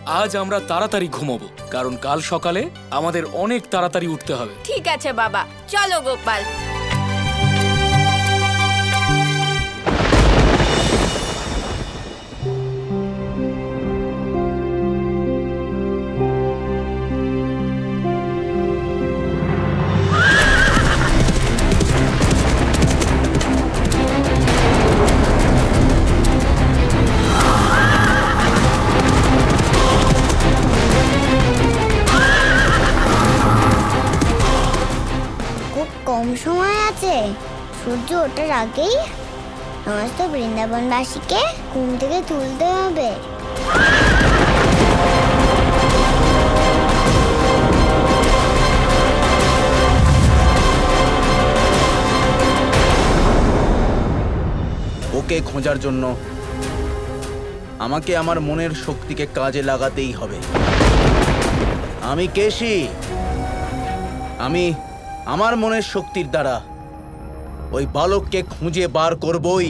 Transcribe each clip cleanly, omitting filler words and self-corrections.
আজ আমরা তাড়াতাড়ি ঘুমোবো, কারণ কাল সকালে আমাদের অনেক তাড়াতাড়ি উঠতে হবে। ঠিক আছে বাবা, চলো গোপাল। কম সময় আছে, সূর্য ওঠার আগেই সমস্ত বৃন্দাবনবাসীকে ঘুম থেকে তুলতে হবে। ওকে খোঁজার জন্য আমাকে আমার মনের শক্তিকে কাজে লাগাতেই হবে। আমি কেশি, আমি আমার মনের শক্তির দ্বারা ওই বালককে খুঁজে বার করবই।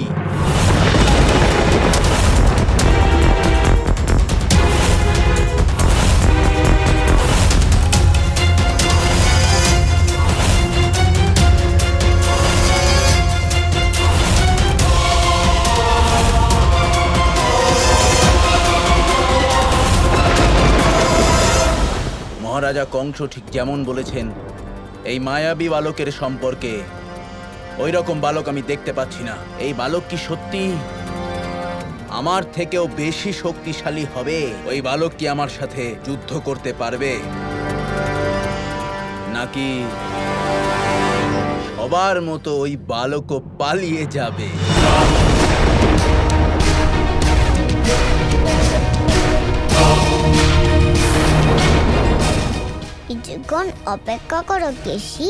মহারাজা কংস ঠিক যেমন বলেছেন, এই মায়াবী বালকের সম্পর্কে ওই রকম বালক আমি দেখতে পাচ্ছি না। এই বালক কি সত্যি আমার থেকেও বেশি শক্তিশালী হবে? ওই বালক কি আমার সাথে যুদ্ধ করতে পারবে, নাকি সবার মতো ওই বালকও পালিয়ে যাবে? কিছুক্ষণ অপেক্ষা করো কেশি,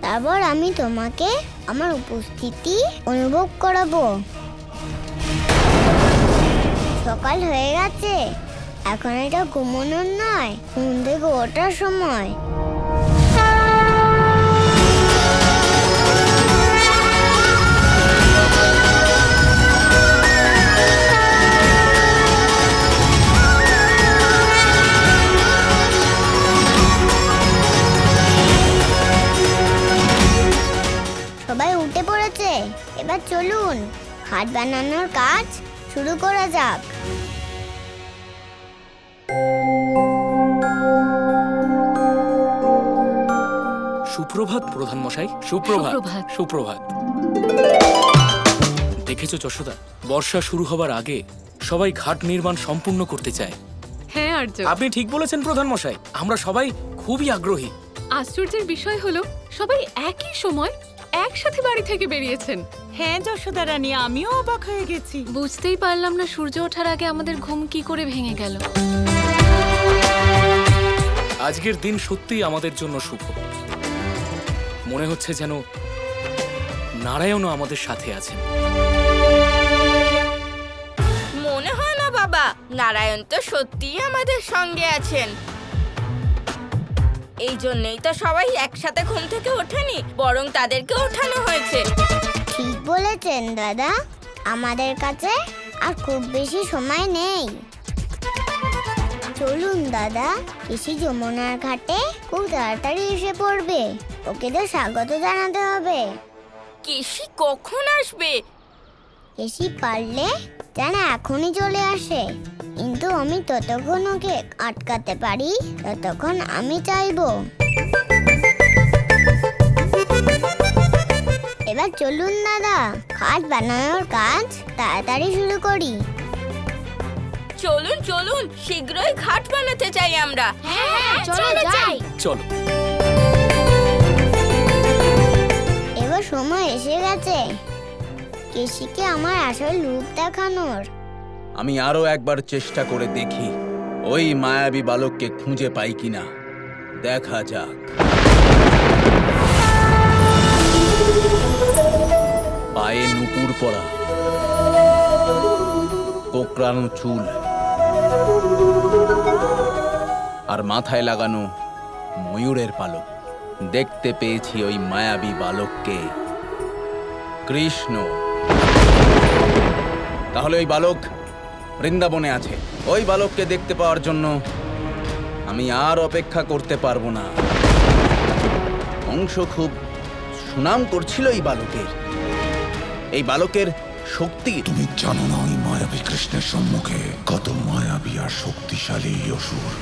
তারপর আমি তোমাকে আমার উপস্থিতি অনুভব করাবো। সকাল হয়ে গেছে, এখন এটা ঘুমানোর নয়, ঘুম থেকে ওঠার সময়। সবাই উঠে পড়েছে, এবার চলুন হাট বানানোর কাজ শুরু করা যাক। সুপ্রভাত প্রধান মশাই। সুপ্রভাত। সুপ্রভাত। দেখেছো যশোদা, বর্ষা শুরু হবার আগে সবাই ঘাট নির্মাণ সম্পূর্ণ করতে চায়। হ্যাঁ আর্য, আপনি ঠিক বলেছেন প্রধান মশাই, আমরা সবাই খুবই আগ্রহী। আশ্চর্যের বিষয় হলো সবাই একই সময় একসাথে বাড়ি থেকে বেরিয়েছেন। হ্যাঁ যশোদা রানী, আমিও অবাক হয়ে গেছি। বুঝতেই পারলাম না সূর্য ওঠার আগে আমাদের ঘুম কি করে ভেঙে গেল। আজকের দিন সত্যিই আমাদের জন্য শুভ। মনে হচ্ছে যেন নারায়ণও আমাদের সাথে আছেন। মনে হয় না বাবা, নারায়ণ তো সত্যিই আমাদের সঙ্গে আছেন। এই জন্যই তো সবাই একসাথে ঘুম থেকে ওঠেনি, বরং তাদেরকে ওঠানো হয়েছে। ঠিক বলেছেন দাদা, আমাদের কাছে আর খুব বেশি সময় নেই। চলুন দাদা, কেশি যমুনার ঘাটে খুব তাড়াতাড়ি এসে পড়বে, ওকে তো স্বাগত জানাতে হবে। কেশি কখন আসবে? কেশি পারলে যেন এখনই চলে আসে, কিন্তু আমি ততক্ষণ ওকে আটকাতে পারি ততক্ষণ আমি চাইবো। এবার চলুন দাদা, খাট বানানোর কাজ তাড়াতাড়ি শুরু করি। চলুন চলুন, শীঘ্রই ঘাট বানাতে চাই আমরা। হ্যাঁ, চলো যাই। চলো। এবার সময় এসে গেছে কেশিকে আমার আসল রূপ দেখানোর। আমি আরো একবার চেষ্টা করে দেখি ওই মায়াবী বালককে খুঁজে পাই কিনা। দেখা যাক। পায়ে নুপুর পরা, কোকড়ানো চুল আর মাথায় লাগানো ময়ূরের পালক। দেখতে পেয়েছি ওই মায়াবী বালককে, কৃষ্ণ। তাহলে ওই বালক বৃন্দাবনে আছে। ওই বালককে দেখতে পাওয়ার জন্য আমি আর অপেক্ষা করতে পারবো না। কংস খুব সুনাম করছিল এই বালকের শক্তি। তুমি জানো না ওই মায়াবী কৃষ্ণের সম্মুখে কত মায়াবী আর শক্তিশালী অসুর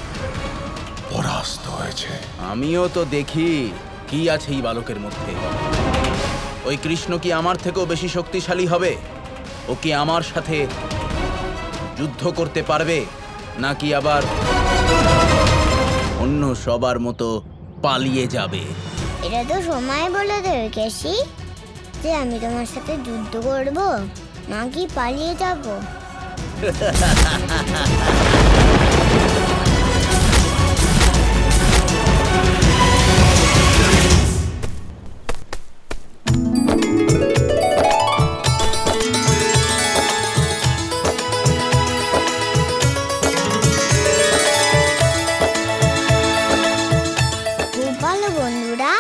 পরাস্ত হয়েছে। আমিও তো দেখি কি আছে এই বালকের মধ্যে। ওই কৃষ্ণ কি আমার থেকেও বেশি শক্তিশালী হবে? ও কি আমার সাথে যুদ্ধ করতে পারবে, নাকি আবার অন্য সবার মতো পালিয়ে যাবে? এটা তো সময় বলে দেবে কেশি, যে আমি তোমার সাথে যুদ্ধ করব নাকি পালিয়ে যাব। খুব ভালো বন্ধুরা।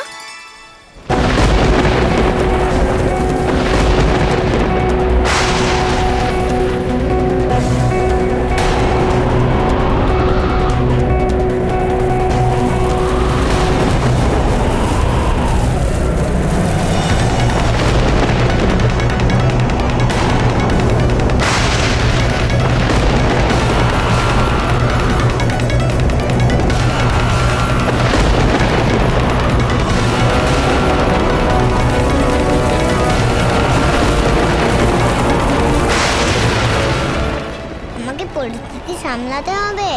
আমাকে পরিস্থিতি সামলাতে হবে,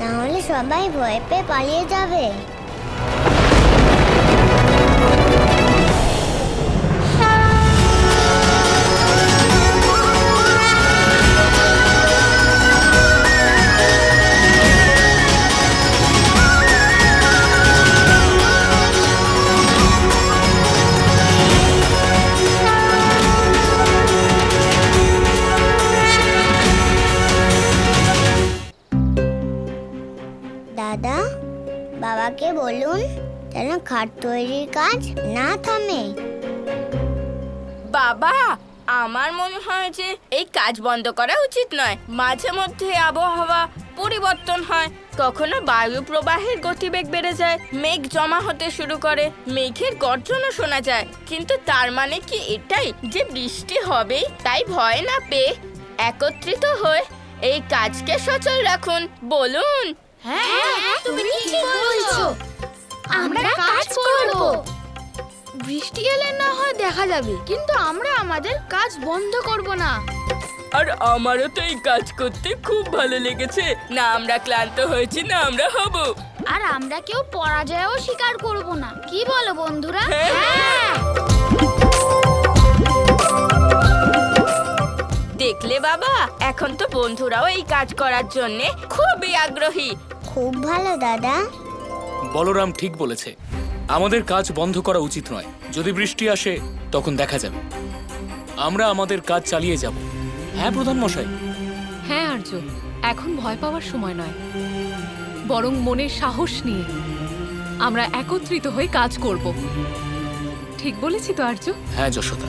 না হলে সবাই ভয় পেয়ে পালিয়ে যাবে। দাদা, বাবাকে বলুন যেন খাট তৈরির কাজ না থামে। বাবা, আমার মনে হয় যে এই কাজ বন্ধ করা উচিত নয়। মাঝে মধ্যে আবহাওয়া পরিবর্তন হয়, কখনো বায়ু প্রবাহের গতিবেগ বেড়ে যায়, মেঘ জমা হতে শুরু করে, মেঘের গর্জনও শোনা যায়। কিন্তু তার মানে কি এটাই যে বৃষ্টি হবেই? তাই ভয় না পেয়ে একত্রিত হয়ে এই কাজকে সচল রাখুন। বলুন। হ্যাঁ, তুমি ঠিক বলছো। আমরা কাজ করব। বৃষ্টি এলে না হয় দেখা যাবে, কিন্তু আমরা আমাদের কাজ বন্ধ করব না। আর আমারও তো এই কাজ করতে খুব ভালো লেগেছে। না আমরা ক্লান্ত হয়েছি, না আমরা হব। আর আমরা কেউ পরাজয়ও স্বীকার করব না। কি বলো বন্ধুরা? হ্যাঁ। দেখলে বাবা, এখন তো বন্ধুরাও এই কাজ করার জন্য খুবই আগ্রহী। খুব ভালো দাদা। বলরাম ঠিক বলেছে, আমাদের কাজ বন্ধ করা উচিত নয়। যদি বৃষ্টি আসে তখন দেখা যাবে, আমরা আমাদের কাজ চালিয়ে যাব। হ্যাঁ প্রধান মশাই। হ্যাঁ আর্য, এখন ভয় পাওয়ার সময় নয়, বরং মনের সাহস নিয়ে আমরা একত্রিত হয়ে কাজ করব। ঠিক বলেছি তো আর্য? হ্যাঁ যশোদা,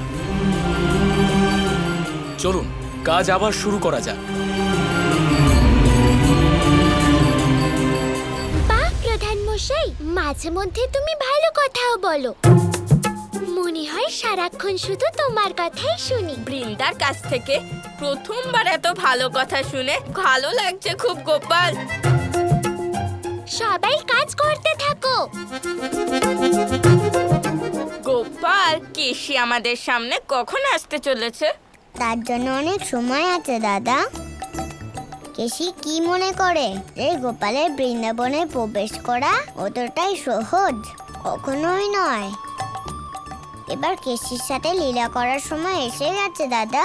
চলুন কাজ আবার শুরু করা যাক। বাহ প্রধান মশাই, মাঝে মধ্যে তুমি ভালো কথাও বলো। মনে হয় সারাক্ষণ শুধু তোমার কথাই শুনি। বৃন্দার কাছ থেকে প্রথমবার এত ভালো কথা শুনে ভালো লাগছে খুব। গোপাল, সবাই কাজ করতে থাকো। গোপাল, কেশি আমাদের সামনে কখন আসতে চলেছে? তার জন্য অনেক সময় আছে দাদা। কেশি কি মনে করে যে গোপালের বৃন্দাবনে প্রবেশ করা অতটাই সহজ? কখনোই নয়। এবার কেশির সাথে লীলা করার সময় এসে গেছে দাদা।